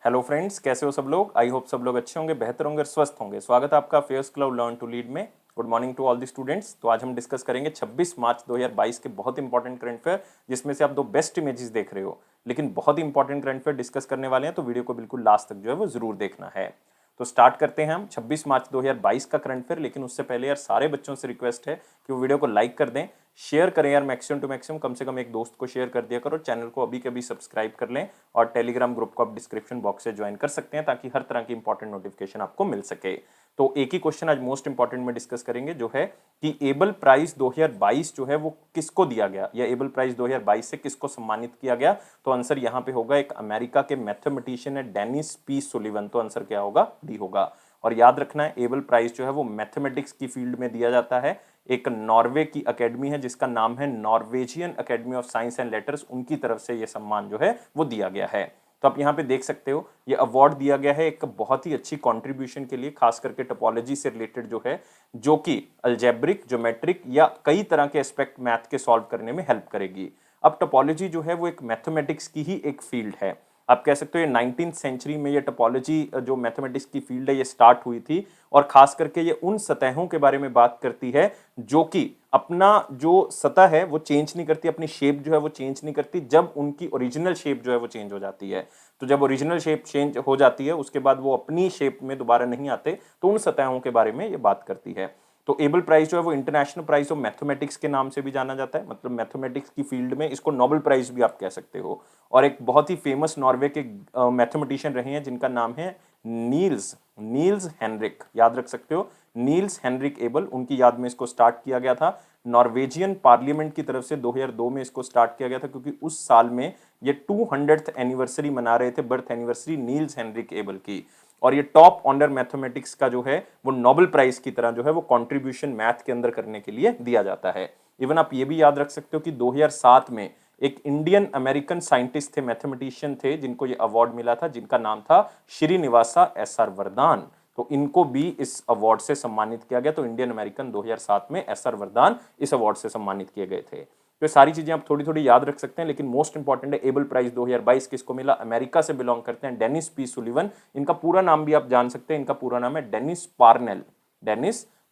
Hello friends, कैसे हो सब लोग। आई होप सब लोग अच्छे होंगे, बेहतर होंगे और स्वस्थ होंगे। स्वागत है आपका fairs club learn to lead में। Good morning to all the students. तो आज हम डिस्कस करेंगे 26 मार्च 2022 के बहुत इंपॉर्टेंट करंट अफेयर, जिसमें से आप दो बेस्ट इमेजेस देख रहे हो, लेकिन बहुत ही इंपॉर्टेंट करंट अफेयर डिस्कस करने वाले हैं, तो वीडियो को बिल्कुल लास्ट तक जो है वो जरूर देखना है। तो स्टार्ट करते हैं हम 26 मार्च 2022 का करंट अफेयर। लेकिन उससे पहले यार सारे बच्चों से रिक्वेस्ट है कि वो वीडियो को लाइक कर दें, शेयर करें यार, मैक्सिमम टू मैक्सिमम, कम से कम एक दोस्त को शेयर कर दिया करो। चैनल को अभी के अभी सब्सक्राइब कर लें और टेलीग्राम ग्रुप को आप डिस्क्रिप्शन बॉक्स से ज्वाइन कर सकते हैं, ताकि हर तरह की इंपॉर्टेंट नोटिफिकेशन आपको मिल सके। तो एक ही क्वेश्चन आज मोस्ट इंपॉर्टेंट में डिस्कस करेंगे, जो है कि एबल प्राइज 2022 जो है वो किसको दिया गया, या एबल प्राइज 2022 से किसको सम्मानित किया गया। तो आंसर यहां पे होगा एक अमेरिका के मैथमेटिशियन है डेनिस पी सुलिवन। तो आंसर क्या होगा, डी होगा। और याद रखना है, एबल प्राइज जो है वो मैथमेटिक्स की फील्ड में दिया जाता है। एक नॉर्वे की अकेडमी है जिसका नाम है Norwegian academy of science and letters, उनकी तरफ से यह सम्मान जो है वो दिया गया है। तो आप यहाँ पे देख सकते हो, ये अवार्ड दिया गया है एक बहुत ही अच्छी कंट्रीब्यूशन के लिए, खास करके टोपोलॉजी से रिलेटेड जो है, जो कि अलजेब्रिक, ज्योमेट्रिक या कई तरह के एस्पेक्ट मैथ के सॉल्व करने में हेल्प करेगी। अब टोपोलॉजी जो है वो एक मैथमेटिक्स की ही एक फील्ड है। आप कह सकते हो ये 19th सेंचुरी में ये टोपोलॉजी जो मैथमेटिक्स की फील्ड है ये स्टार्ट हुई थी, और खास करके ये उन सतहों के बारे में बात करती है जो कि अपना जो सतह है वो चेंज नहीं करती, अपनी शेप जो है वो चेंज नहीं करती, जब उनकी ओरिजिनल शेप जो है वो चेंज हो जाती है। तो जब ओरिजिनल शेप चेंज हो जाती है उसके बाद वो अपनी शेप में दोबारा नहीं आते, तो उन सतहों के बारे में ये बात करती है। तो एबल प्राइज जो है वो इंटरनेशनल प्राइज ऑफ मैथमेटिक्स के नाम से भी जाना जाता है, मतलब मैथमेटिक्स की फील्ड में इसको नोबेल प्राइज भी आप कह सकते हो। और एक बहुत ही फेमस नॉर्वे के मैथमेटिशियन रहे हैं जिनका नाम है नील्स नील्स हेनरिक। याद रख सकते हो, नील्स हेनरिक एबल, उनकी याद में इसको स्टार्ट किया गया था। नॉर्वेजियन पार्लियामेंट की तरफ से 2002 में इसको स्टार्ट किया गया था, क्योंकि उस साल में ये 200th एनिवर्सरी मना रहे थे, birth anniversary Niels Henrik Abel की। और ये टॉप ऑनर मैथमेटिक्स का जो है वो नोबेल प्राइज की तरह जो है वो कंट्रीब्यूशन मैथ के अंदर करने के लिए दिया जाता है। इवन आप ये भी याद रख सकते हो कि 2007 में एक इंडियन अमेरिकन साइंटिस्ट थे, मैथमेटिशियन थे, जिनको ये अवार्ड मिला था, जिनका नाम था श्रीनिवासा एसआर वरदान। तो इनको भी इस अवार्ड से सम्मानित किया गया। तो इंडियन अमेरिकन 2007 में एसआर वरदान इस अवार्ड से सम्मानित किए गए थे। तो सारी चीजें आप थोड़ी थोड़ी याद रख सकते हैं, लेकिन मोस्ट इंपॉर्टेंट है एबल प्राइज 2022 किसको मिला, अमेरिका से बिलोंग करते हैं डेनिस पी सुलिवन। इनका पूरा नाम भी आप जान सकते हैं, इनका पूरा नाम है डेनिस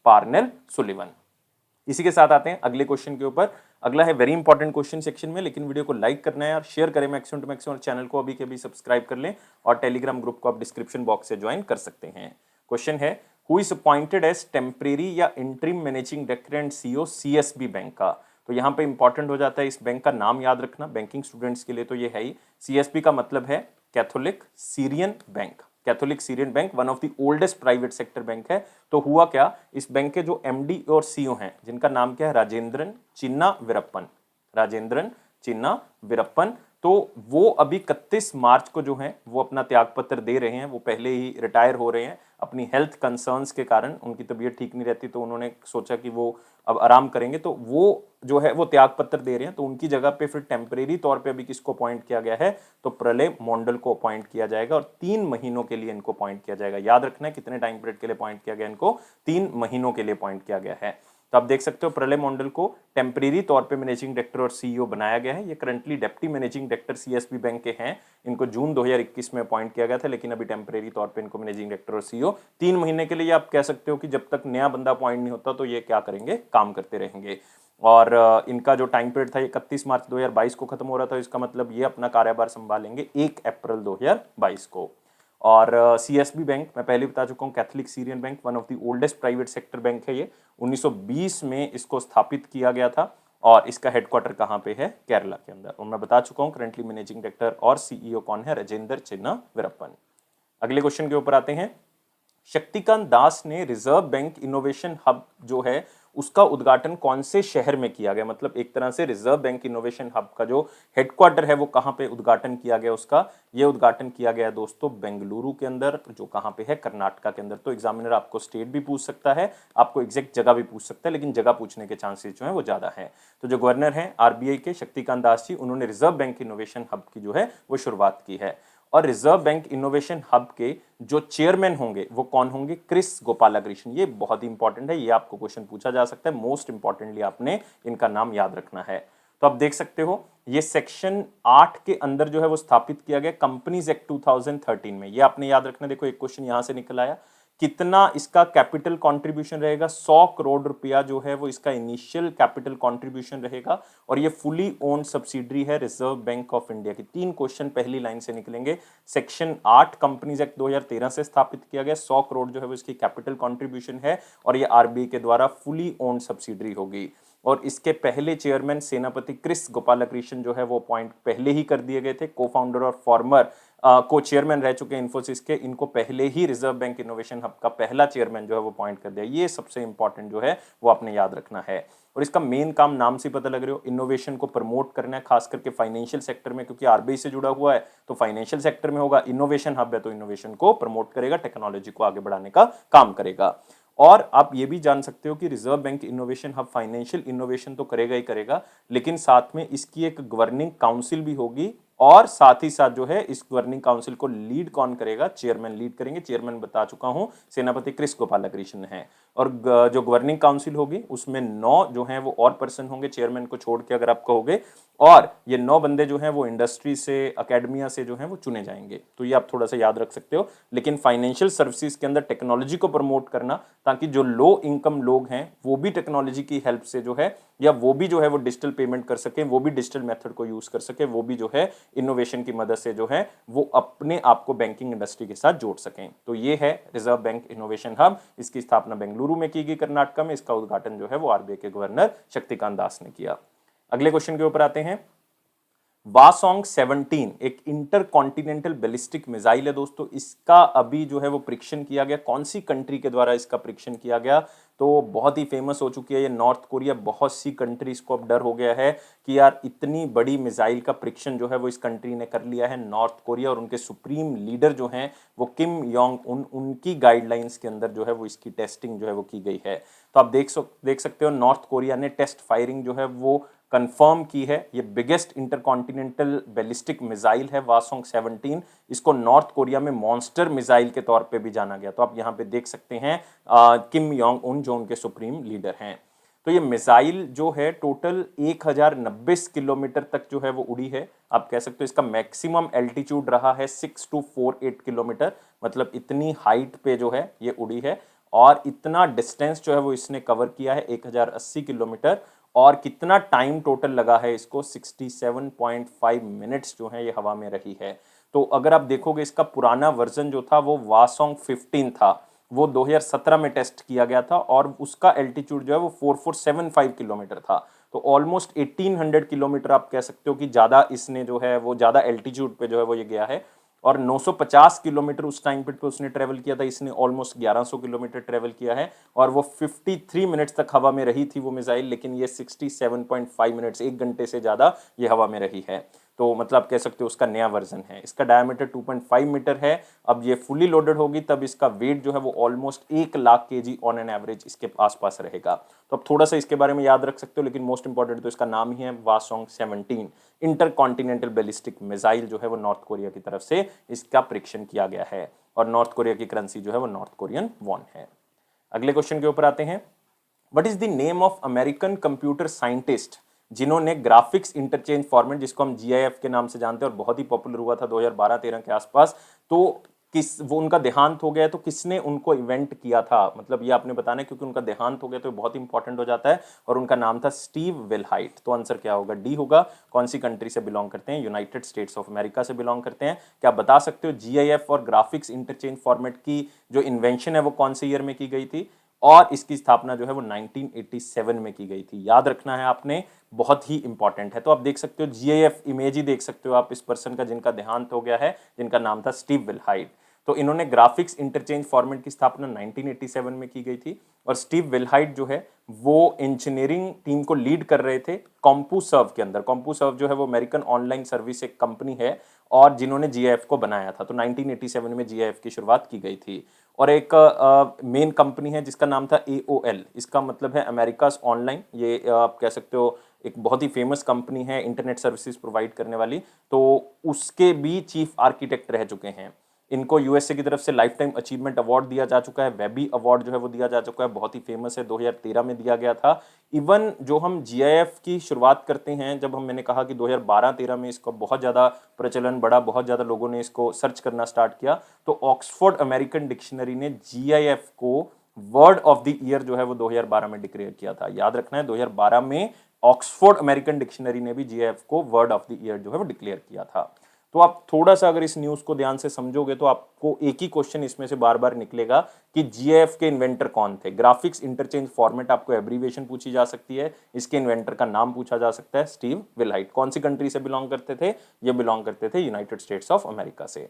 पार्नेल सुलिवन। इसी के साथ आते हैं अगले क्वेश्चन के ऊपर। अगला है वेरी इंपॉर्टेंट क्वेश्चन सेक्शन में, लेकिन वीडियो को लाइक करना है और शेयर करें मैक्सिमम टू मैक्सिमम, और चैनल को अभी के अभी सब्सक्राइब कर लें, और टेलीग्राम ग्रुप को आप डिस्क्रिप्शन बॉक्स से ज्वाइन कर सकते हैं। क्वेश्चन है, who is appointed as temporary या interim managing director and CEO CSB bank का। तो यहाँ पे इंपॉर्टेंट हो जाता है इस बैंक का नाम याद रखना, बैंकिंग स्टूडेंट्स के लिए तो ये है ही। सीएसबी का मतलब है Catholic Syrian bank. Catholic Syrian bank one of the oldest private sector bank है। तो हुआ क्या, इस बैंक के जो एमडी और सीईओ हैं, जिनका नाम क्या है, राजेंद्रन चिन्ना वीरप्पन। राजेंद्रन चिन्ना वीरप्पन। तो वो अभी 31 मार्च को जो है वो अपना त्यागपत्र दे रहे हैं। वो पहले ही रिटायर हो रहे हैं, अपनी हेल्थ कंसर्न्स के कारण उनकी तबीयत ठीक नहीं रहती, तो उन्होंने सोचा कि वो अब आराम करेंगे, तो वो जो है वो त्यागपत्र दे रहे हैं। तो उनकी जगह पे फिर टेम्परेरी तौर पे अभी किसको अपॉइंट किया गया है, तो प्रलय मंडल को अपॉइंट किया जाएगा, और 3 महीनों के लिए इनको अपॉइंट किया जाएगा। याद रखना है कितने टाइम पीरियड के लिए अपॉइंट किया गया, इनको 3 महीनों के लिए अपॉइंट किया गया है। तो आप देख सकते हो प्रलय मंडल को टेम्परेरी तौर पे मैनेजिंग डायरेक्टर और सीईओ बनाया गया है। ये currently deputy managing director CSB bank के हैं। इनको जून 2021 में अपॉइंट किया गया था, लेकिन अभी टेम्परेरी तौर पे इनको मैनेजिंग डायरेक्टर और सीईओ 3 महीने के लिए, आप कह सकते हो कि जब तक नया बंदा अपॉइंट नहीं होता तो ये क्या करेंगे, काम करते रहेंगे। और इनका जो टाइम पीरियड था ये 31 मार्च 2022 को खत्म हो रहा था। इसका मतलब ये अपना कार्यभार संभालेंगे 1 अप्रैल 2022 को। और सीएसबी बैंक मैं पहले बता चुका हूँ, Catholic Syrian bank, one of the oldest private sector bank है ये। 1920 में इसको स्थापित किया गया था, और इसका हेडक्वार्टर कहाँ पे है, केरला के अंदर। और मैं बता चुका हूँ करंटली मैनेजिंग डायरेक्टर और सीईओ कौन है, राजेंद्र चिन्ना वीरप्पन। अगले क्वेश्चन के ऊपर आते हैं। शक्तिकांत दास ने रिजर्व बैंक इनोवेशन हब जो है उसका उद्घाटन कौन से शहर में किया गया, मतलब एक तरह से रिजर्व बैंक इनोवेशन हब का जो हेडक्वार्टर है वो कहां पे उद्घाटन किया गया उसका, ये उद्घाटन किया गया दोस्तों बेंगलुरु के अंदर, जो कहां पे है, कर्नाटका के अंदर। तो एग्जामिनर आपको स्टेट भी पूछ सकता है, आपको एग्जैक्ट जगह भी पूछ सकता है, लेकिन जगह पूछने के चांसेस जो है वो ज्यादा है। तो जो गवर्नर है आरबीआई के शक्तिकांत दास जी, उन्होंने रिजर्व बैंक इनोवेशन हब की जो है वो शुरुआत की है। और रिजर्व बैंक इनोवेशन हब के जो चेयरमैन होंगे वो कौन होंगे, क्रिस गोपालाकृष्णन। ये बहुत ही इंपॉर्टेंट है, ये आपको क्वेश्चन पूछा जा सकता है। मोस्ट इंपॉर्टेंटली आपने इनका नाम याद रखना है। तो आप देख सकते हो ये सेक्शन 8 के अंदर जो है वो स्थापित किया गया कंपनीज एक्ट 2013 में। ये आपने याद रखना, देखो एक क्वेश्चन यहां से निकल आया, कितना इसका कैपिटल कंट्रीब्यूशन रहेगा, 100 करोड़ रुपया जो है वो इसका इनिशियल कैपिटल कंट्रीब्यूशन रहेगा, और ये फुली ओन्ड सब्सिडरी है रिजर्व बैंक ऑफ इंडिया की। 3 क्वेश्चन पहली लाइन से निकलेंगे। सेक्शन 8 कंपनीज एक्ट 2013 से स्थापित किया गया, 100 करोड़ जो है वो इसकी कैपिटल कंट्रीब्यूशन है, और ये आरबीआई के द्वारा फुली ओन्ड सब्सिडरी होगी। और इसके पहले चेयरमैन सेनापति क्रिस गोपालकृष्णन जो है वो अपॉइंट पहले ही कर दिए गए थे, को फाउंडर और फॉर्मर को चेयरमैन रह चुके हैं इन्फोसिस के, इनको पहले ही रिजर्व बैंक इनोवेशन हब का पहला चेयरमैन जो है वो अपॉइंट कर दिया। ये सबसे इंपॉर्टेंट जो है वो आपने याद रखना है। और इसका मेन काम नाम से पता लग रहे हो, इनोवेशन को प्रमोट करना है, खास करके फाइनेंशियल सेक्टर में, क्योंकि आरबीआई से जुड़ा हुआ है तो फाइनेंशियल सेक्टर में होगा। इनोवेशन हब है तो इनोवेशन को प्रमोट करेगा, टेक्नोलॉजी को आगे बढ़ाने का काम करेगा। और आप ये भी जान सकते हो कि reserve bank innovation hub financial innovation तो करेगा ही करेगा, लेकिन साथ में इसकी एक गवर्निंग काउंसिल भी होगी, और साथ ही साथ जो है इस गवर्निंग काउंसिल को लीड कौन करेगा, चेयरमैन लीड करेंगे। चेयरमैन बता चुका हूं, सेनापति क्रिस गोपालकृष्णन है। और जो गवर्निंग काउंसिल होगी उसमें 9 जो हैं वो और पर्सन होंगे, चेयरमैन को छोड़ के अगर आप कहोगे, और ये 9 बंदे जो हैं वो इंडस्ट्री से, अकेडमिया से जो हैं वो चुने जाएंगे। तो ये आप थोड़ा सा याद रख सकते हो। लेकिन फाइनेंशियल सर्विसेज के अंदर टेक्नोलॉजी को प्रमोट करना, ताकि जो लो इनकम लोग हैं वो भी टेक्नोलॉजी की हेल्प से जो है, या वो भी जो है वो डिजिटल पेमेंट कर सके, वो भी डिजिटल मेथड को यूज कर सके, वो भी जो है इनोवेशन की मदद से जो है वो अपने आप को बैंकिंग इंडस्ट्री के साथ जोड़ सकें। तो ये है रिजर्व बैंक इनोवेशन हब। इसकी स्थापना बेंगलुरु में की गई, कर्नाटक में। इसका उद्घाटन जो है वो आरबीआई के गवर्नर शक्तिकांत दास ने किया। अगले क्वेश्चन के ऊपर आते हैं। वासोंग 17 एक इंटर कॉन्टिनेंटल बैलिस्टिक मिसाइल है दोस्तों। इसका अभी जो है वो परीक्षण किया गया। कौन सी कंट्री के द्वारा इसका परीक्षण किया गया? तो बहुत ही फेमस हो चुकी है ये नॉर्थ कोरिया। बहुत सी कंट्रीज को अब डर हो गया है कि यार इतनी बड़ी मिसाइल का परीक्षण जो है वो इस कंट्री ने कर लिया है, नॉर्थ कोरिया। और उनके सुप्रीम लीडर जो हैं वो किम योंग उन, उनकी गाइडलाइंस के अंदर जो है वो इसकी टेस्टिंग जो है वो की गई है। तो आप देख सकते हो नॉर्थ कोरिया ने टेस्ट फायरिंग जो है वो कंफर्म की है। ये बिगेस्ट इंटरकॉन्टिनेंटल बैलिस्टिक मिसाइल है वासोंग 17। इसको नॉर्थ कोरिया में मॉन्स्टर मिसाइल के तौर पे भी जाना गया। तो आप यहाँ पे देख सकते हैं किम योंग उन जो उनके सुप्रीम लीडर हैं। तो ये मिसाइल जो है टोटल 1090 किलोमीटर तक जो है वो उड़ी है। आप कह सकते हो इसका मैक्सिमम एल्टीट्यूड रहा है 6248 किलोमीटर, मतलब इतनी हाइट पे जो है ये उड़ी है। और इतना डिस्टेंस जो है वो इसने कवर किया है 1080 किलोमीटर। और कितना टाइम टोटल लगा है इसको, 67.5 मिनट्स जो है ये हवा में रही है। तो अगर आप देखोगे इसका पुराना वर्जन जो था वो वासोंग 15 था, वो 2017 में टेस्ट किया गया था, और उसका एल्टीट्यूड जो है वो 4475 किलोमीटर था। तो ऑलमोस्ट 1800 किलोमीटर आप कह सकते हो कि ज़्यादा इसने जो है वो ज़्यादा एल्टीट्यूड पे जो है वो ये गया है। और 950 किलोमीटर उस टाइम पे उसने ट्रेवल किया था, इसने ऑलमोस्ट 1100 किलोमीटर ट्रेवल किया है। और वो 53 मिनट्स तक हवा में रही थी वो मिसाइल, लेकिन ये 67.5 मिनट्स, 1 घंटे से ज़्यादा ये हवा में रही है। तो मतलब कह सकते हो उसका नया वर्जन है। इसका डायमीटर 2.5 मीटर है। अब ये फुली लोडेड होगी तब इसका वेट जो है वो almost 1 lakh KG on an average इसके आसपास रहेगा। तो अब थोड़ा सा इसके बारे में याद रख सकते हो, लेकिन मोस्ट इंपॉर्टेंट तो इसका नाम ही है वासोंग 17 इंटरकॉन्टिनेंटल बैलिस्टिक मिसाइल जो है वो नॉर्थ कोरिया की तरफ से इसका परीक्षण किया गया है। और नॉर्थ कोरिया की करेंसी जो है वो नॉर्थ कोरियन वॉन है। अगले क्वेश्चन के ऊपर आते हैं। What is the name of American computer scientist जिन्होंने ग्राफिक्स इंटरचेंज फॉर्मेट, जिसको हम जीआईएफ के नाम से जानते हैं और बहुत ही पॉपुलर हुआ था 2012-13 के आसपास, तो वो उनका देहांत हो गया है, तो किसने उनको इवेंट किया था? मतलब ये आपने बताना है क्योंकि उनका देहांत हो गया तो बहुत इंपॉर्टेंट हो जाता है। और उनका नाम था स्टीव विलहाइट। तो आंसर क्या होगा? डी होगा। कौन सी कंट्री से बिलोंग करते हैं? यूनाइटेड स्टेट्स ऑफ अमेरिका से बिलोंग करते हैं। क्या बता सकते हो जीआईएफ और ग्राफिक्स इंटरचेंज फॉर्मेट की जो इन्वेंशन है वो कौन से ईयर में की गई थी? और इसकी स्थापना जो है वो 1987 में की गई थी। याद रखना है आपने, बहुत ही इंपॉर्टेंट है। तो आप देख सकते हो जीआईएफ इमेज ही देख सकते हो आप इस पर्सन का जिनका देहांत हो गया है, जिनका नाम था स्टीव विलहाइट। तो इन्होंने ग्राफिक्स इंटरचेंज फॉर्मेट की स्थापना 1987 में की गई थी। और स्टीव विलहाइट जो है वो इंजीनियरिंग टीम को लीड कर रहे थे कॉम्पूसर्व के अंदर। कॉम्पूसर्व जो है वो अमेरिकन ऑनलाइन सर्विस एक कंपनी है, और जिन्होंने जीआईएफ को बनाया था। तो 1987 में जीआईएफ की शुरुआत की गई थी। और एक मेन कंपनी है जिसका नाम था एओएल। इसका मतलब है अमेरिकाज ऑनलाइन। ये आप कह सकते हो एक बहुत ही फेमस कंपनी है इंटरनेट सर्विसेज प्रोवाइड करने वाली। तो उसके भी चीफ आर्किटेक्ट रह चुके हैं। इनको यूएसए की तरफ से लाइफ टाइम अचीवमेंट अवार्ड दिया जा चुका है, वेबी अवार्ड जो है वो दिया जा चुका है, बहुत ही फेमस है, 2013 में दिया गया था। इवन जो हम जीआईएफ की शुरुआत करते हैं, जब मैंने कहा कि 2012-13 में इसका बहुत ज़्यादा प्रचलन बढ़ा, बहुत ज़्यादा लोगों ने इसको सर्च करना स्टार्ट किया, तो ऑक्सफोर्ड अमेरिकन डिक्शनरी ने जीआईएफ को वर्ड ऑफ द ईयर जो है वो 2012 में डिक्लेयर किया था। याद रखना है, 2012 में ऑक्सफोर्ड अमेरिकन डिक्शनरी ने भी जीआईएफ को वर्ड ऑफ द ईयर जो है वो डिक्लेयर किया था। तो आप थोड़ा सा अगर इस न्यूज को ध्यान से समझोगे तो आपको एक ही क्वेश्चन इसमें से बार बार निकलेगा कि जीएफ के इन्वेंटर कौन थे। ग्राफिक्स इंटरचेंज फॉर्मेट, आपको एब्रीविएशन पूछी जा सकती है, इसके इन्वेंटर का नाम पूछा जा सकता है, स्टीव विलहाइट। कौन सी कंट्री से बिलोंग करते थे? ये बिलोंग करते थे यूनाइटेड स्टेट्स ऑफ अमेरिका से।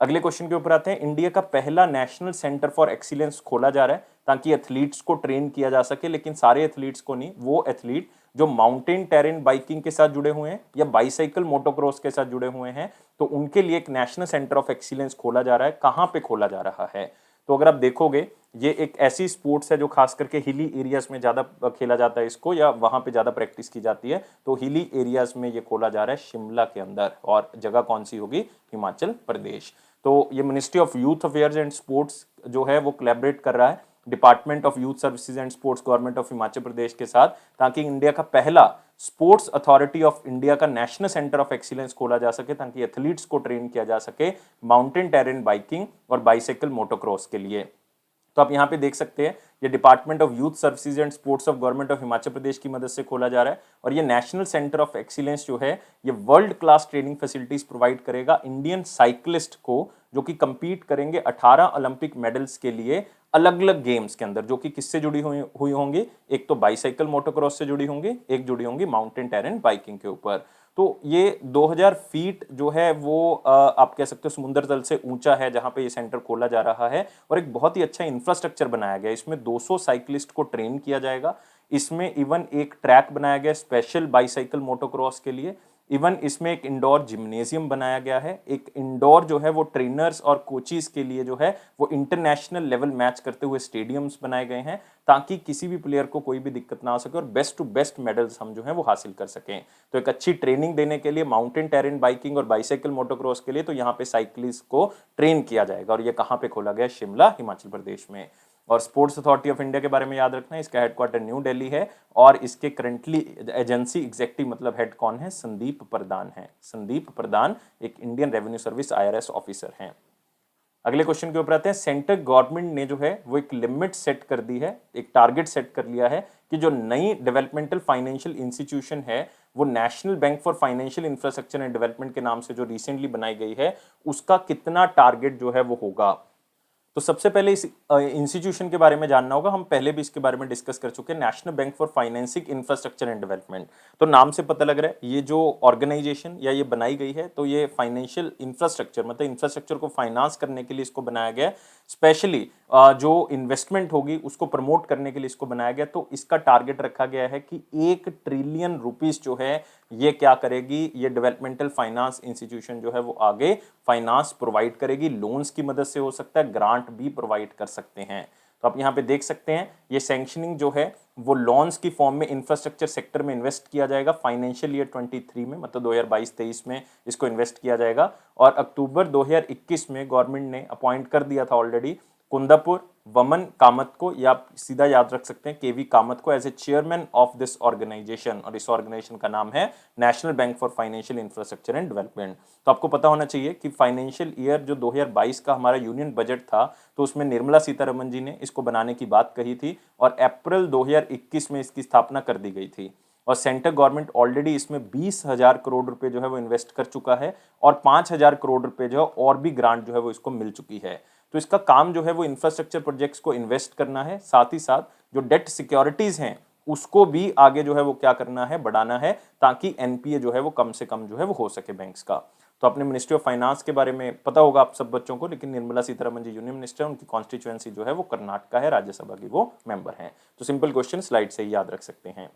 अगले क्वेश्चन के ऊपर आते हैं। इंडिया का पहला नेशनल सेंटर फॉर एक्सीलेंस खोला जा रहा है ताकि एथलीट्स को ट्रेन किया जा सके, लेकिन सारे एथलीट्स को नहीं, वो एथलीट जो माउंटेन टेरेन बाइकिंग के साथ जुड़े हुए हैं या बाइसाइकिल मोटोक्रॉस के साथ जुड़े हुए हैं, तो उनके लिए एक नेशनल सेंटर ऑफ एक्सीलेंस खोला जा रहा है। कहां पे खोला जा रहा है? तो अगर आप देखोगे, ये एक ऐसी स्पोर्ट्स है जो खास करके हिली एरियाज में ज्यादा खेला जाता है इसको, या वहां पे ज्यादा प्रैक्टिस की जाती है। तो हिली एरियाज में ये खोला जा रहा है शिमला के अंदर, और जगह कौन सी होगी? हिमाचल प्रदेश। तो ये ministry of youth affairs and sports जो है वो कोलैबोरेट कर रहा है department of youth services and sports government of Himachal Pradesh के साथ, ताकि इंडिया का पहला स्पोर्ट्स अथॉरिटी ऑफ इंडिया का नेशनल सेंटर ऑफ एक्सीलेंस खोला जा सके, ताकि एथलीट्स को ट्रेन किया जा सके माउंटेन टेरेन बाइकिंग और बाइसाइकिल मोटोक्रॉस के लिए। तो आप यहाँ पे देख सकते हैं, ये department of youth services and sports of government of Himachal Pradesh की मदद से खोला जा रहा है। और ये नेशनल सेंटर ऑफ एक्सीलेंस जो है, ये world class training facilities provide करेगा इंडियन साइक्लिस्ट को, जो कि कंपीट करेंगे 18 ओलंपिक मेडल्स के लिए अलग अलग गेम्स के अंदर, जो कि किससे जुड़ी हुई होंगी? एक तो बाइसाइकिल मोटोक्रॉस से जुड़ी होंगी, एक जुड़ी होंगी माउंटेन टेरेन बाइकिंग के ऊपर। तो ये 2000 फीट जो है वो आप कह सकते हो समुद्र तल से ऊंचा है जहां पे ये सेंटर खोला जा रहा है, और एक बहुत ही अच्छा इंफ्रास्ट्रक्चर बनाया गया है। इसमें 200 साइकिलिस्ट को ट्रेन किया जाएगा। इसमें इवन एक ट्रैक बनाया गया स्पेशल बाइसाइकिल मोटोक्रॉस के लिए। इवन इसमें एक इंडोर जिम्नेजियम बनाया गया है, एक इंडोर जो है वो ट्रेनर्स और कोचिज के लिए जो है वो इंटरनेशनल लेवल मैच करते हुए स्टेडियम्स बनाए गए हैं, ताकि किसी भी प्लेयर को कोई भी दिक्कत ना आ सके और बेस्ट टू बेस्ट मेडल्स हम जो है वो हासिल कर सकें। तो एक अच्छी ट्रेनिंग देने के लिए माउंटेन टेरेन बाइकिंग और बाइसाइकिल मोटोक्रॉस के लिए तो यहाँ पे साइकिलिस्ट को ट्रेन किया जाएगा, और ये कहाँ पे खोला गया? शिमला, हिमाचल प्रदेश में। और स्पोर्ट्स अथॉरिटी ऑफ इंडिया के बारे में याद रखना है, इसका हेडक्वार्टर न्यू दिल्ली है, और इसके करंटली एजेंसी एग्जीक्यूटिव मतलब हेड कौन है? संदीप प्रधान है। संदीप प्रधान एक Indian revenue service IRS officer हैं। अगले क्वेश्चन के ऊपर आते हैं। सेंट्रल गवर्नमेंट ने जो है वो एक लिमिट सेट कर दी है, एक टारगेट सेट कर लिया है कि जो नई डेवलपमेंटल फाइनेंशियल इंस्टीट्यूशन है वो national bank for financial infrastructure and development के नाम से जो रिसेंटली बनाई गई है, उसका कितना टारगेट जो है वो होगा। तो सबसे पहले इस इंस्टीट्यूशन के बारे में जानना होगा। हम पहले भी इसके बारे में डिस्कस कर चुके हैं, national bank for financing infrastructure and development. तो नाम से पता लग रहा है ये जो ऑर्गेनाइजेशन या ये बनाई गई है, तो ये फाइनेंशियल इंफ्रास्ट्रक्चर मतलब इंफ्रास्ट्रक्चर को फाइनेंस करने के लिए इसको बनाया गया है। स्पेशली जो इन्वेस्टमेंट होगी उसको प्रमोट करने के लिए इसको बनाया गया। तो इसका टारगेट रखा गया है कि 1 ट्रिलियन रुपीस जो है ये क्या करेगी? ये डेवलपमेंटल फाइनेंस इंस्टीट्यूशन जो है वो आगे फाइनेंस प्रोवाइड करेगी। लोन्स की मदद से हो सकता है, ग्रांट भी प्रोवाइड कर सकते हैं। तो आप यहाँ पे देख सकते हैं ये सैंक्शनिंग जो है वो लोन्स की फॉर्म में इंफ्रास्ट्रक्चर सेक्टर में इन्वेस्ट किया जाएगा फाइनेंशियल ईयर 23 में, मतलब 2022-23 में इसको इन्वेस्ट किया जाएगा। और अक्टूबर 2021 में गवर्नमेंट ने अपॉइंट कर दिया था ऑलरेडी कुंदापुर वमन कामत को, या आप सीधा याद रख सकते हैं केवी कामत को, as a chairman of this organization. और इस ऑर्गेनाइजेशन का नाम है national bank for financial infrastructure and development. तो आपको पता होना चाहिए कि फाइनेंशियल ईयर जो 2022 का हमारा यूनियन बजट था, तो उसमें निर्मला सीतारमन जी ने इसको बनाने की बात कही थी, और अप्रैल 2021 में इसकी स्थापना कर दी गई थी। और सेंट्रल गवर्नमेंट ऑलरेडी इसमें 20,000 करोड़ रुपए जो है वो इन्वेस्ट कर चुका है, और 5,000 करोड़ रुपए जो है और भी ग्रांट जो है वो इसको मिल चुकी है। तो इसका काम जो है वो इंफ्रास्ट्रक्चर प्रोजेक्ट्स को इन्वेस्ट करना है, साथ ही साथ जो डेट सिक्योरिटीज हैं उसको भी आगे जो है वो क्या करना है? बढ़ाना है, ताकि एनपीए जो है वो कम से कम जो है वो हो सके बैंक्स का। तो अपने मिनिस्ट्री ऑफ फाइनेंस के बारे में पता होगा आप सब बच्चों को, लेकिन निर्मला सीतारमन जी यूनियन मिनिस्टर है, उनकी कॉन्स्टिट्यूएंसी जो है वो कर्नाटका है, राज्यसभा की वो मेंबर हैं। तो सिंपल क्वेश्चन स्लाइड से ही याद रख सकते हैं।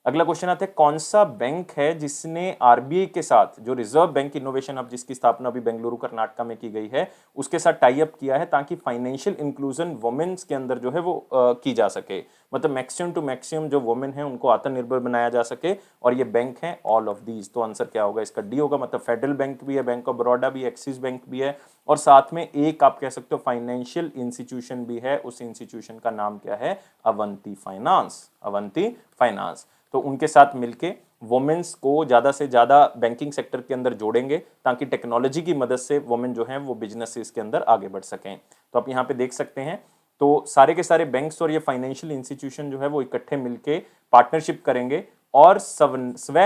अगला क्वेश्चन आता है, कौन सा बैंक है जिसने आरबीआई के साथ, जो रिजर्व बैंक इनोवेशन हब जिसकी स्थापना अभी बेंगलुरु कर्नाटक में की गई है, उसके साथ टाई अप किया है ताकि फाइनेंशियल इंक्लूजन वुमेन्स के अंदर जो है वो की जा सके, मतलब मैक्सिमम टू मैक्सिमम जो वुमेन है उनको आत्मनिर्भर बनाया जा सके, और ये बैंक है ऑल ऑफ दीज। तो आंसर क्या होगा इसका? डी होगा, मतलब फेडरल बैंक भी है, बैंक ऑफ बड़ौदा भी, एक्सिस बैंक भी है, और साथ में एक आप कह सकते हो फाइनेंशियल इंस्टीट्यूशन भी है, उस इंस्टीट्यूशन का नाम क्या है? अवंती फाइनेंस। अवंती फाइनेंस। तो उनके साथ मिलके वुमेन्स को ज़्यादा से ज़्यादा बैंकिंग सेक्टर के अंदर जोड़ेंगे ताकि टेक्नोलॉजी की मदद से वुमेन जो हैं वो बिजनेसेस के अंदर आगे बढ़ सकें। तो आप यहाँ पे देख सकते हैं, तो सारे के सारे बैंक्स और ये फाइनेंशियल इंस्टीट्यूशन जो है वो इकट्ठे मिलके पार्टनरशिप करेंगे और स्व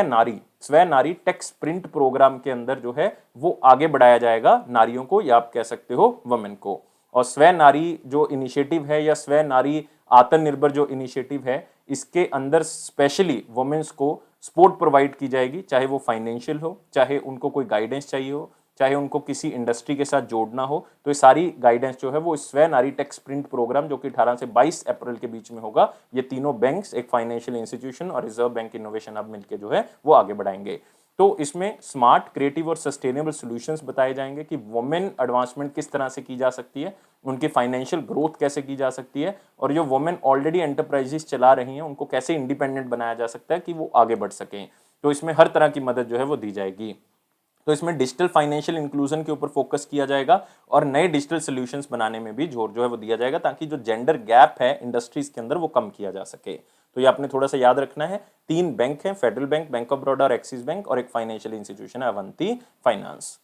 नारी टेक्स प्रिंट प्रोग्राम के अंदर जो है वो आगे बढ़ाया जाएगा नारियों को, या आप कह सकते हो वुमेन को। और स्व नारी जो इनिशिएटिव है या स्व नारी आत्मनिर्भर जो इनिशिएटिव है, इसके अंदर स्पेशली वुमेन्स को सपोर्ट प्रोवाइड की जाएगी, चाहे वो फाइनेंशियल हो, चाहे उनको कोई गाइडेंस चाहिए हो, चाहे उनको किसी इंडस्ट्री के साथ जोड़ना हो, तो ये सारी गाइडेंस जो है वो स्व नारी टेक्स प्रिंट प्रोग्राम जो कि 18 से 22 अप्रैल के बीच में होगा, ये तीनों बैंक्स, एक फाइनेंशियल इंस्टीट्यूशन और रिजर्व बैंक इनोवेशन हब मिलकर जो है वो आगे बढ़ाएंगे। तो इसमें स्मार्ट, क्रिएटिव और सस्टेनेबल सॉल्यूशंस बताए जाएंगे कि वुमेन एडवांसमेंट किस तरह से की जा सकती है, उनकी फाइनेंशियल ग्रोथ कैसे की जा सकती है, और जो वुमेन ऑलरेडी एंटरप्राइजेस चला रही हैं उनको कैसे इंडिपेंडेंट बनाया जा सकता है कि वो आगे बढ़ सकें। तो इसमें हर तरह की मदद जो है वो दी जाएगी। तो इसमें डिजिटल फाइनेंशियल इंक्लूजन के ऊपर फोकस किया जाएगा और नए डिजिटल सॉल्यूशंस बनाने में भी जोर जो है वो दिया जाएगा ताकि जो जेंडर गैप है इंडस्ट्रीज के अंदर वो कम किया जा सके। तो ये आपने थोड़ा सा याद रखना है। 3 बैंक हैं, federal bank, bank of Baroda और एक्सिस बैंक, और एक फाइनेंशियल इंस्टीट्यूशन है अवंती फाइनेंस।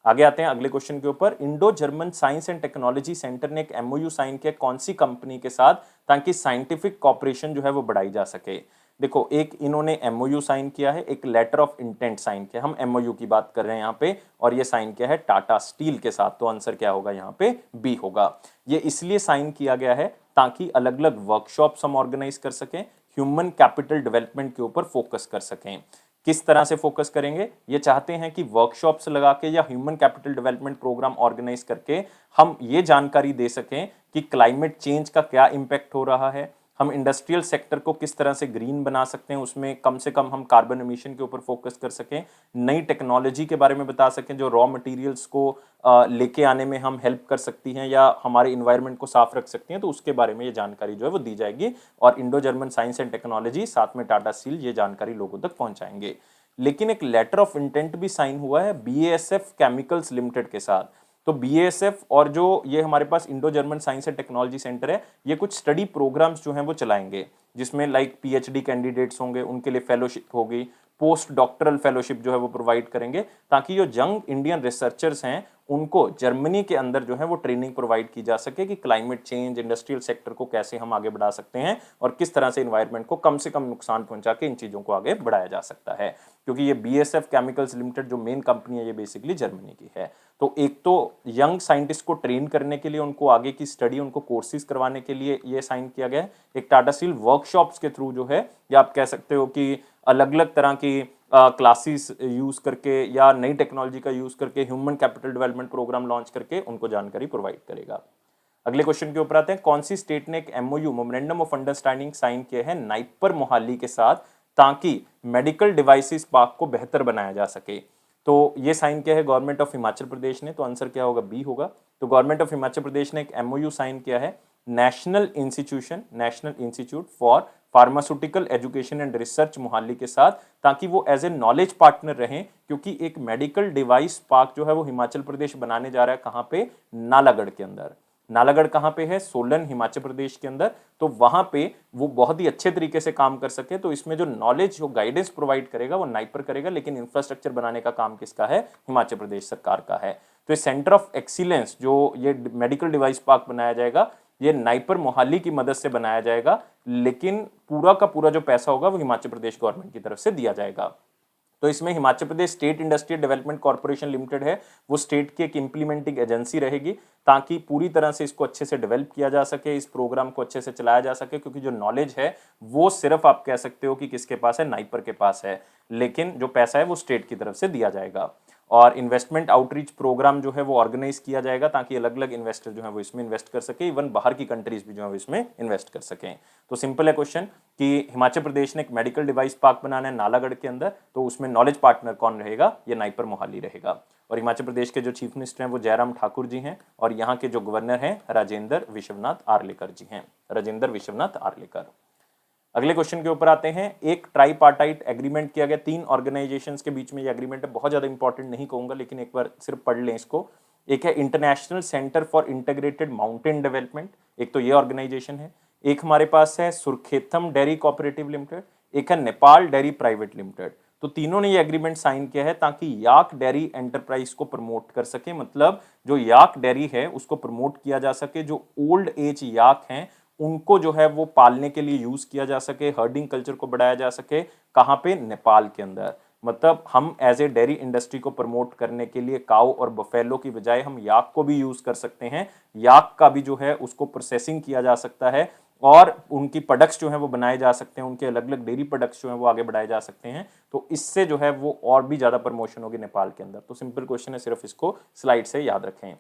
आगे आते हैं अगले क्वेश्चन के ऊपर। Indo German science and technology centre ने एक एमओयू साइन किया कौन सी कंपनी के साथ ताकि साइंटिफिक कॉपरेशन जो है वो बढ़ाई जा सके? देखो, एक इन्होंने एमओयू साइन किया है, एक लेटर ऑफ इंटेंट साइन किया, हम एमओयू की बात कर रहे हैं यहाँ पे, और ये साइन किया है टाटा स्टील के साथ। तो आंसर क्या होगा यहाँ पे? बी होगा। ये इसलिए साइन किया गया है ताकि अलग अलग वर्कशॉप्स हम ऑर्गेनाइज कर सकें, ह्यूमन कैपिटल डेवलपमेंट के ऊपर फोकस कर सकें। किस तरह से फोकस करेंगे? ये चाहते हैं कि वर्कशॉप्स लगा के या human capital development program organize करके हम ये जानकारी दे सकें कि क्लाइमेट चेंज का क्या इम्पैक्ट हो रहा है, हम इंडस्ट्रियल सेक्टर को किस तरह से ग्रीन बना सकते हैं, उसमें कम से कम हम कार्बन एमिशन के ऊपर फोकस कर सकें, नई टेक्नोलॉजी के बारे में बता सकें जो रॉ मटेरियल्स को लेके आने में हम हेल्प कर सकती हैं या हमारे इन्वायरमेंट को साफ रख सकती हैं, तो उसके बारे में ये जानकारी जो है वो दी जाएगी। और Indo German science and technology साथ में टाटा स्टील ये जानकारी लोगों तक पहुंचाएंगे। लेकिन एक लेटर ऑफ इंटेंट भी साइन हुआ है बीएएसएफ केमिकल्स लिमिटेड के साथ। तो बीएसएफ और जो ये हमारे पास Indo German science and technology centre है, ये कुछ स्टडी प्रोग्राम्स जो हैं वो चलाएंगे, जिसमें लाइक पीएचडी कैंडिडेट्स होंगे, उनके लिए फेलोशिप होगी, पोस्ट डॉक्टरल फेलोशिप जो है वो प्रोवाइड करेंगे ताकि जो यंग इंडियन रिसर्चर्स हैं उनको जर्मनी के अंदर जो है वो ट्रेनिंग प्रोवाइड की जा सके कि क्लाइमेट चेंज, इंडस्ट्रियल सेक्टर को कैसे हम आगे बढ़ा सकते हैं और किस तरह से इन्वायरमेंट को कम से कम नुकसान पहुंचा के इन चीज़ों को आगे बढ़ाया जा सकता है। क्योंकि ये बीएसएफ केमिकल्स लिमिटेड जो मेन कंपनी है ये बेसिकली जर्मनी की है। तो एक तो यंग साइंटिस्ट को ट्रेन करने के लिए, उनको आगे की स्टडी, उनको कोर्सेज करवाने के लिए ये साइन किया गया है। एक टाटा स्टील वर्कशॉप्स के थ्रू जो है, या आप कह सकते हो कि अलग अलग तरह की क्लासेस यूज करके या नई टेक्नोलॉजी का यूज करके human capital development program launch करके उनको जानकारी प्रोवाइड करेगा। अगले क्वेश्चन के ऊपर आते हैं। कौन सी स्टेट ने एक MOU, memorandum of understanding sign किया है नाइपर मोहाली के साथ ताकि मेडिकल डिवाइसेस पार्क को बेहतर बनाया जा सके? तो ये साइन किया है गवर्नमेंट ऑफ हिमाचल प्रदेश ने। तो आंसर क्या होगा? बी होगा। तो गवर्नमेंट ऑफ हिमाचल प्रदेश ने एक एमओयू साइन किया है national institute for pharmaceutical education and research Mohali के साथ, ताकि वो एज ए नॉलेज पार्टनर रहें, क्योंकि एक मेडिकल डिवाइस पार्क जो है वो हिमाचल प्रदेश बनाने जा रहा है। कहाँ पे? नालागढ़ के अंदर। नालागढ़ कहाँ पे है? सोलन, हिमाचल प्रदेश के अंदर। तो वहां पे वो बहुत ही अच्छे तरीके से काम कर सके, तो इसमें जो नॉलेज, जो गाइडेंस प्रोवाइड करेगा वो नाइपर करेगा, लेकिन इंफ्रास्ट्रक्चर बनाने का काम किसका है? हिमाचल प्रदेश सरकार का है। तो ये सेंटर ऑफ एक्सीलेंस जो ये मेडिकल डिवाइस पार्क बनाया जाएगा, ये नाइपर मोहाली की मदद से बनाया जाएगा, लेकिन पूरा का पूरा जो पैसा होगा वो हिमाचल प्रदेश गवर्नमेंट की तरफ से दिया जाएगा। तो इसमें Himachal Pradesh state industrial development corporation limited है, वो स्टेट की एक इंप्लीमेंटिंग एजेंसी रहेगी ताकि पूरी तरह से इसको अच्छे से डेवलप किया जा सके, इस प्रोग्राम को अच्छे से चलाया जा सके, क्योंकि जो नॉलेज है वो सिर्फ आप कह सकते हो कि किसके पास है? नाइपर के पास है, लेकिन जो पैसा है वो स्टेट की तरफ से दिया जाएगा। और इन्वेस्टमेंट आउटरीच प्रोग्राम जो है वो ऑर्गेनाइज किया जाएगा ताकि अलग अलग इन्वेस्टर जो है वो इसमें इन्वेस्ट कर सके, इवन बाहर की कंट्रीज भी जो है वो इसमें इन्वेस्ट कर सकें। तो सिंपल है क्वेश्चन कि हिमाचल प्रदेश ने एक मेडिकल डिवाइस पार्क बनाना है नालागढ़ के अंदर, तो उसमें नॉलेज पार्टनर कौन रहेगा, ये नाइपर मोहाली रहेगा। और हिमाचल प्रदेश के जो चीफ मिनिस्टर हैं वो जयराम ठाकुर जी हैं, और यहाँ के जो गवर्नर हैं राजेंद्र विश्वनाथ आर्लेकर जी हैं, राजेंद्र विश्वनाथ आर्लेकर। अगले क्वेश्चन के ऊपर आते हैं। एक ट्राईपार्टाइट एग्रीमेंट किया गया 3 ऑर्गेनाइजेशंस के बीच में, ये एग्रीमेंट है, बहुत ज्यादा इंपॉर्टेंट नहीं कहूंगा लेकिन एक बार सिर्फ पढ़ लें इसको। एक है international centre for integrated mountain development, एक तो ये ऑर्गेनाइजेशन है। एक हमारे पास है सुरखेतम डेयरी कोऑपरेटिव लिमिटेड, एक है नेपाल डेयरी प्राइवेट लिमिटेड। तो तीनों ने ये एग्रीमेंट साइन किया है ताकि याक डेयरी एंटरप्राइज को प्रमोट कर सके, मतलब जो याक डेयरी है उसको प्रमोट किया जा सके, जो ओल्ड एज याक हैं उनको जो है वो पालने के लिए यूज किया जा सके, हर्डिंग कल्चर को बढ़ाया जा सके। कहां पे? नेपाल के अंदर। मतलब हम एज ए डेयरी इंडस्ट्री को प्रमोट करने के लिए काऊ और बफेलो की बजाय हम याक को भी यूज कर सकते हैं, याक का भी जो है उसको प्रोसेसिंग किया जा सकता है और उनकी प्रोडक्ट्स जो है वो बनाए जा सकते हैं, उनके अलग अलग डेयरी प्रोडक्ट्स जो है वो आगे बढ़ाए जा सकते हैं। तो इससे जो है वो और भी ज्यादा प्रमोशन होगी नेपाल के अंदर। तो सिंपल क्वेश्चन है, सिर्फ इसको स्लाइड से याद रखें।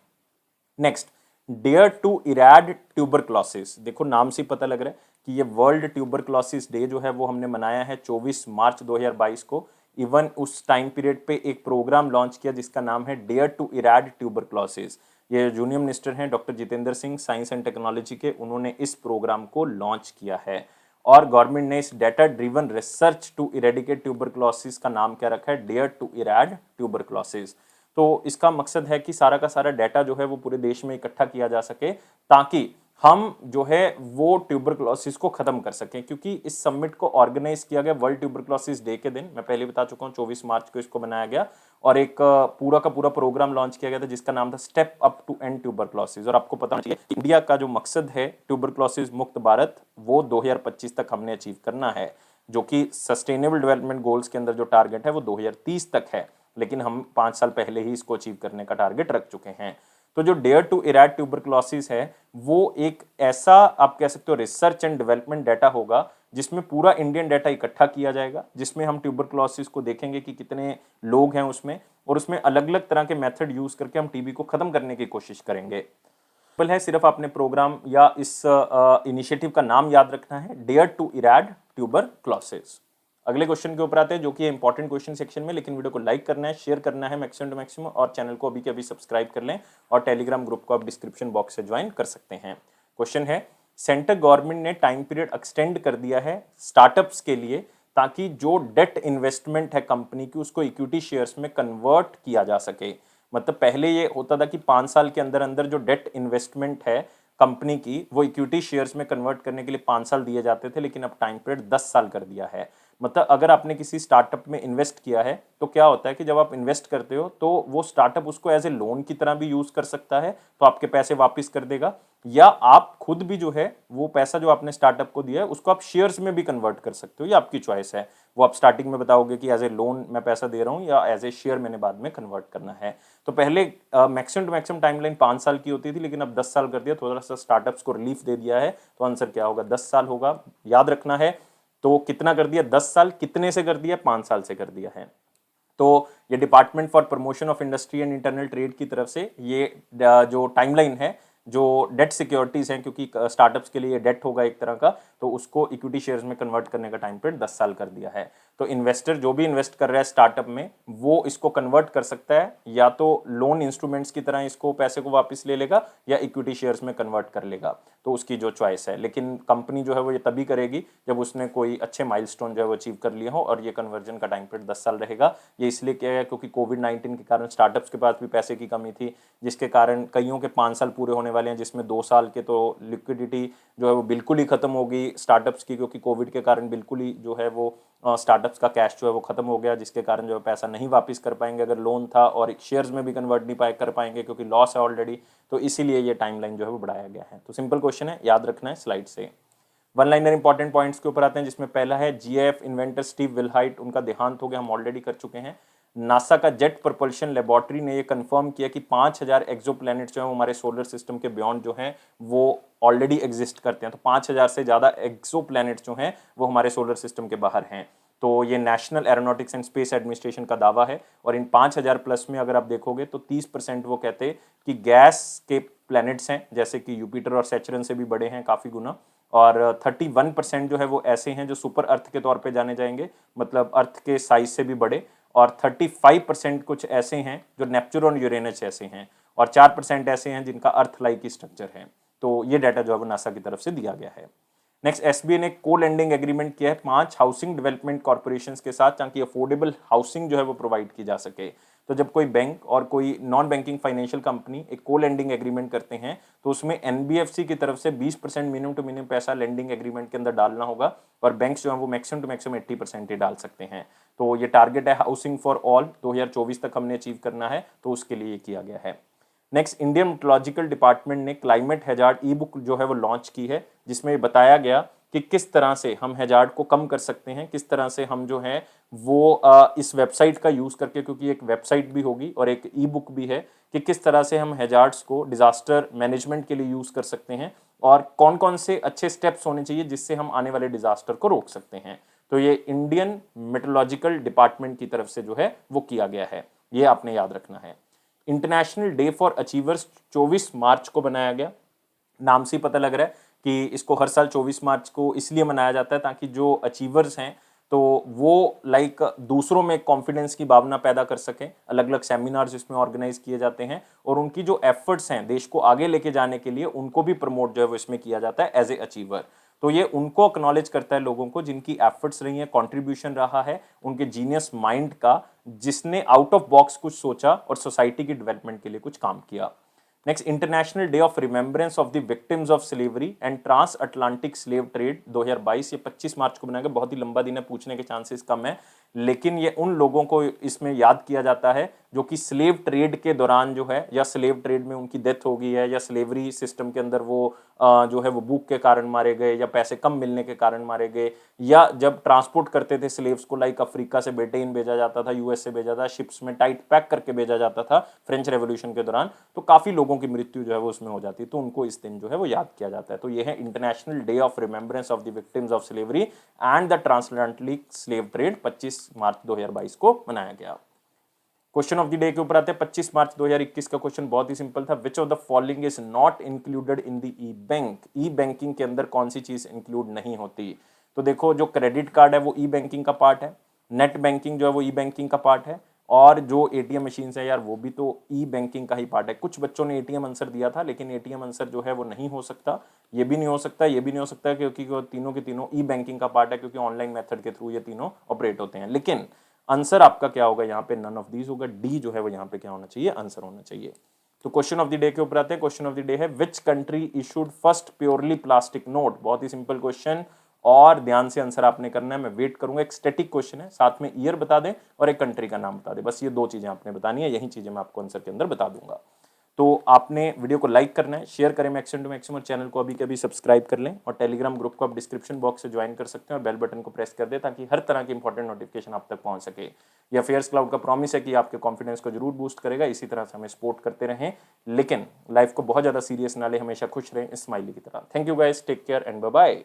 Next, dare to erad tuberculosis. देखो नाम से पता लग रहा है कि ये वर्ल्ड ट्यूबरक्लोसिस डे जो है वो हमने मनाया है 24 मार्च 2022 को। इवन उस टाइम पीरियड पे एक प्रोग्राम लॉन्च किया जिसका नाम है डेयर टू इराड ट्यूबरक्लोसिस। ये जूनियर मिनिस्टर हैं doctor Jitendra Singh science and technology के, उन्होंने इस प्रोग्राम को लॉन्च किया है। और गवर्नमेंट ने इस data driven research to eradicate tuberculosis का नाम क्या रखा है? Dare to erad tuberculosis. तो इसका मकसद है कि सारा का सारा डाटा जो है वो पूरे देश में इकट्ठा किया जा सके ताकि हम जो है वो ट्यूबरक्लोसिस को खत्म कर सकें, क्योंकि इस समिट को ऑर्गेनाइज किया गया वर्ल्ड ट्यूबरक्लोसिस डे के दिन। मैं पहले बता चुका हूं 24 मार्च को इसको बनाया गया और एक पूरा का पूरा प्रोग्राम लॉन्च किया गया था जिसका नाम था step up to end tuberculosis. और आपको पता चाहिए इंडिया का जो मकसद है ट्यूबरक्लोसिस मुक्त भारत, वो 2025 तक हमने अचीव करना है, जो कि सस्टेनेबल डेवलपमेंट गोल्स के अंदर जो टारगेट है वो 2030 तक है, लेकिन हम 5 साल पहले ही इसको अचीव करने का टारगेट रख चुके हैं। तो जो डेयर टू इराड ट्यूबरक्लोसिस है वो एक ऐसा आप कह सकते हो रिसर्च एंड डेवलपमेंट डाटा होगा जिसमें पूरा इंडियन डाटा इकट्ठा किया जाएगा, जिसमें हम ट्यूबरक्लोसिस को देखेंगे कि कितने लोग हैं उसमें, और उसमें अलग अलग तरह के मेथड यूज करके हम टीबी को खत्म करने की कोशिश करेंगे। है सिर्फ आपने प्रोग्राम या इस इनिशिएटिव का नाम याद रखना है, डेयर टू इराड ट्यूबरक्लोसिस। अगले क्वेश्चन के ऊपर आते हैं जो कि इंपॉर्टेंट क्वेश्चन सेक्शन में, लेकिन वीडियो को लाइक करना है, शेयर करना है मैक्सिमम टू मैक्सिमम, और चैनल को अभी के अभी सब्सक्राइब कर लें और टेलीग्राम ग्रुप को आप डिस्क्रिप्शन बॉक्स से ज्वाइन कर सकते हैं। क्वेश्चन है, सेंट्रल गवर्नमेंट ने टाइम पीरियड एक्सटेंड कर दिया है स्टार्टअप्स के लिए ताकि जो डेट इन्वेस्टमेंट है कंपनी की उसको इक्विटी शेयर्स में कन्वर्ट किया जा सके। मतलब पहले ये होता था कि 5 साल के अंदर अंदर जो डेट इन्वेस्टमेंट है कंपनी की वो इक्विटी शेयर्स में कन्वर्ट करने के लिए 5 साल दिए जाते थे, लेकिन अब टाइम पीरियड 10 साल कर दिया है। मतलब अगर आपने किसी स्टार्टअप में इन्वेस्ट किया है तो क्या होता है कि जब आप इन्वेस्ट करते हो तो वो स्टार्टअप उसको एज ए लोन की तरह भी यूज कर सकता है, तो आपके पैसे वापस कर देगा, या आप खुद भी जो है वो पैसा जो आपने स्टार्टअप को दिया है उसको आप शेयर्स में भी कन्वर्ट कर सकते हो, ये आपकी चॉइस है। वो आप स्टार्टिंग में बताओगे कि एज ए लोन मैं पैसा दे रहा हूँ या एज ए शेयर मैंने बाद में कन्वर्ट करना है। तो पहले मैक्सिमम टू मैक्सिमम टाइमलाइन 5 साल की होती थी, लेकिन अब 10 साल कर दिया, थोड़ा सा स्टार्टअप्स को रिलीफ दे दिया है। तो आंसर क्या होगा? 10 साल होगा, याद रखना है। तो कितना कर दिया? 10 साल। कितने से कर दिया? 5 साल से कर दिया है। तो ये department for promotion of industry and internal trade की तरफ से ये जो टाइमलाइन है, जो डेट सिक्योरिटीज हैं, क्योंकि स्टार्टअप्स के लिए डेट होगा एक तरह का, तो उसको इक्विटी शेयर्स में कन्वर्ट करने का टाइम पीरियड 10 साल कर दिया है। तो इन्वेस्टर जो भी इन्वेस्ट कर रहा है स्टार्टअप में वो इसको कन्वर्ट कर सकता है, या तो लोन इंस्ट्रूमेंट्स की तरह इसको पैसे को वापस ले लेगा या इक्विटी शेयर्स में कन्वर्ट कर लेगा, तो उसकी जो चॉइस है। लेकिन कंपनी जो है वो ये तभी करेगी जब उसने कोई अच्छे माइलस्टोन जो है वो अचीव कर लिया हो, और ये कन्वर्जन का टाइम पीरियड 10 साल रहेगा। ये इसलिए किया गया क्योंकि कोविड-19 के कारण स्टार्टअप्स के पास भी पैसे की कमी थी, जिसके कारण कईयों के 5 साल पूरे होने वाले हैं, जिसमें 2 साल के तो लिक्विडिटी जो है वो बिल्कुल ही खत्म होगी स्टार्टअप्स की, क्योंकि कोविड के कारण बिल्कुल ही जो है वो स्टार्टअप्स का कैश जो है वो खत्म हो गया, जिसके कारण जो है पैसा नहीं वापस कर पाएंगे अगर लोन था, और शेयर्स में भी कन्वर्ट नहीं कर पाएंगे क्योंकि लॉस है ऑलरेडी। तो इसीलिए ये टाइमलाइन जो है वो बढ़ाया गया है। तो सिंपल क्वेश्चन है, याद रखना है स्लाइड से। वन लाइनर इंपॉर्टेंट पॉइंट्स के ऊपर आते हैं, जिसमें पहला है जीएफ इन्वेंटर स्टीव विलहाइट, उनका देहांत हो गया, हम ऑलरेडी कर चुके हैं। नासा का जेट प्रपल्शन लेबोरेटरी ने ये कंफर्म किया कि 5000 एक्सोप्लैनेट्स जो है हमारे सोलर सिस्टम के बियॉन्ड जो हैं वो ऑलरेडी एग्जिस्ट करते हैं। तो 5000 से ज़्यादा एक्सोप्लैनेट्स जो हैं वो हमारे सोलर सिस्टम के बाहर हैं। तो ये national aeronautics and space administration का दावा है। और इन 5000 प्लस में अगर आप देखोगे तो 30% वो कहते हैं कि गैस के प्लैनेट्स हैं, जैसे कि यूपिटर और सैचरन से भी बड़े हैं काफ़ी गुना। और 31% जो है वो ऐसे हैं जो सुपर अर्थ के तौर पे जाने जाएंगे, मतलब अर्थ के साइज से भी बड़े। और 35% कुछ ऐसे हैं जो नेपच्यून और यूरेनस ऐसे हैं। और 4% ऐसे हैं जिनका अर्थ लाइक स्ट्रक्चर है। तो ये डाटा जो है वो नासा की तरफ से दिया गया है। नेक्स्ट, एसबीआई ने को लेंडिंग एग्रीमेंट किया है 5 हाउसिंग डेवलपमेंट कॉर्पोरेशंस के साथ, ताकि अफोर्डेबल हाउसिंग जो है वो प्रोवाइड की जा सके। तो जब कोई बैंक और कोई नॉन बैंकिंग फाइनेंशियल कंपनी एक को लेंडिंग एग्रीमेंट करते हैं तो उसमें एनबीएफसी की तरफ से 20% मिनिमम टू मिनिमम पैसा लेंडिंग एग्रीमेंट के अंदर डालना होगा, और बैंक्स जो है वो मैक्सिमम टू मैक्सिमम 80% ही डाल सकते हैं। तो ये टारगेट है हाउसिंग फॉर ऑल 2024 तक हमने अचीव करना है, तो उसके लिए किया गया है। नेक्स्ट, इंडियन मेट्रोलॉजिकल डिपार्टमेंट ने क्लाइमेट हैजार्ड ई बुक जो है वो लॉन्च की है, जिसमें बताया गया कि किस तरह से हम हैजार्ड को कम कर सकते हैं, किस तरह से हम जो है वो इस वेबसाइट का यूज़ करके, क्योंकि एक वेबसाइट भी होगी और एक ई बुक भी है, कि किस तरह से हम हैजार्ड्स को डिजास्टर मैनेजमेंट के लिए यूज़ कर सकते हैं और कौन कौन से अच्छे स्टेप्स होने चाहिए जिससे हम आने वाले डिजास्टर को रोक सकते हैं। तो ये इंडियन मेट्रोलॉजिकल डिपार्टमेंट की तरफ से जो है वो किया गया है, ये आपने याद रखना है। इंटरनेशनल डे फॉर अचीवर्स 24 मार्च को बनाया गया। नाम से ही पता लग रहा है कि इसको हर साल 24 मार्च को इसलिए मनाया जाता है ताकि जो अचीवर्स हैं तो वो दूसरों में कॉन्फिडेंस की भावना पैदा कर सकें। अलग अलग सेमिनार्स इसमें ऑर्गेनाइज किए जाते हैं और उनकी जो एफर्ट्स हैं देश को आगे लेके जाने के लिए उनको भी प्रमोट जो है वो इसमें किया जाता है एज ए अचीवर। तो ये उनको एक्नॉलेज करता है, लोगों को जिनकी एफर्ट्स रही हैं, कंट्रीब्यूशन रहा है, उनके जीनियस माइंड का, जिसने आउट ऑफ बॉक्स कुछ सोचा और सोसाइटी की डेवलपमेंट के लिए कुछ काम किया। Next, international day of remembrance of the victims of slavery and transatlantic slave trade 2022, ये 25 मार्च को बनाया गया। बहुत ही लंबा दिन है, पूछने के चांसेस कम है, लेकिन ये उन लोगों को इसमें याद किया जाता है जो कि स्लेव ट्रेड के दौरान जो है या स्लेव ट्रेड में उनकी डेथ हो गई है या स्लेवरी सिस्टम के अंदर वो जो है वो भूख के कारण मारे गए या पैसे कम मिलने के कारण मारे गए, या जब ट्रांसपोर्ट करते थे स्लेव्स को, लाइक अफ्रीका से ब्रिटेन भेजा जाता था, यूएस से भेजा था, शिप्स में टाइट पैक करके भेजा जाता था फ्रेंच रेवोल्यूशन के दौरान, तो काफी लोगों की मृत्यु जो है वो उसमें हो जाती है। तो उनको इस दिन जो है वो याद किया जाता है। तो ये है international day of remembrance of the victims of slavery and the transatlantic slave trade 25 March 2022 को मनाया गया। क्वेश्चन ऑफ द डे के ऊपर आते हैं। 25 मार्च 2021 का क्वेश्चन बहुत ही सिंपल था। Which of the following is not included in the E bank? E banking के अंदर कौन सी चीज इंक्लूड नहीं होती? तो देखो, जो क्रेडिट कार्ड है वो ई बैंकिंग का पार्ट है, नेट बैंकिंग जो है वो ई बैंकिंग का पार्ट है, और जो एटीएम मशीन है यार वो भी तो ई बैंकिंग का ही पार्ट है। कुछ बच्चों ने एटीएम आंसर दिया था, लेकिन एटीएम आंसर जो है वो नहीं हो सकता, ये भी नहीं हो सकता, ये भी नहीं हो सकता, क्योंकि तीनों के तीनों ई बैंकिंग का पार्ट है, क्योंकि ऑनलाइन मेथड के थ्रू ये तीनों ऑपरेट होते हैं। लेकिन आंसर आपका क्या होगा यहाँ पे? नन ऑफ दीज होगा। डी जो है वो यहाँ पे क्या होना चाहिए? आंसर होना चाहिए। तो क्वेश्चन ऑफ द डे के ऊपर आते हैं। क्वेश्चन ऑफ द डे है which country issued first purely plastic note? बहुत ही सिंपल क्वेश्चन, और ध्यान से आंसर आपने करना है। मैं वेट करूंगा। एक स्टैटिक क्वेश्चन है, साथ में ईयर बता दें और एक कंट्री का नाम बता दें, बस ये दो चीजें आपने बतानी है, यही चीजें मैं आपको आंसर के अंदर बता दूंगा। तो आपने वीडियो को लाइक करना है, शेयर करें मैक्सिमम टू मैक्सिमम, और चैनल को अभी के अभी सब्सक्राइब कर लें, और टेलीग्राम ग्रुप को आप डिस्क्रिप्शन बॉक्स से ज्वाइन कर सकते हैं और बेल बटन को प्रेस कर दें ताकि हर तरह की इंपॉर्टेंट नोटिफिकेशन आप तक पहुंच सके। यह फेयर्स क्लाउड का प्रॉमिस है कि आपके कॉन्फिडेंस को जरूर बूस्ट करेगा। इसी तरह से हमें सपोर्ट करते रहें, लेकिन लाइफ को बहुत ज्यादा सीरियस ना ले, हमेशा खुश रहें स्माइली की तरह। Thank you guys, take care and bye bye.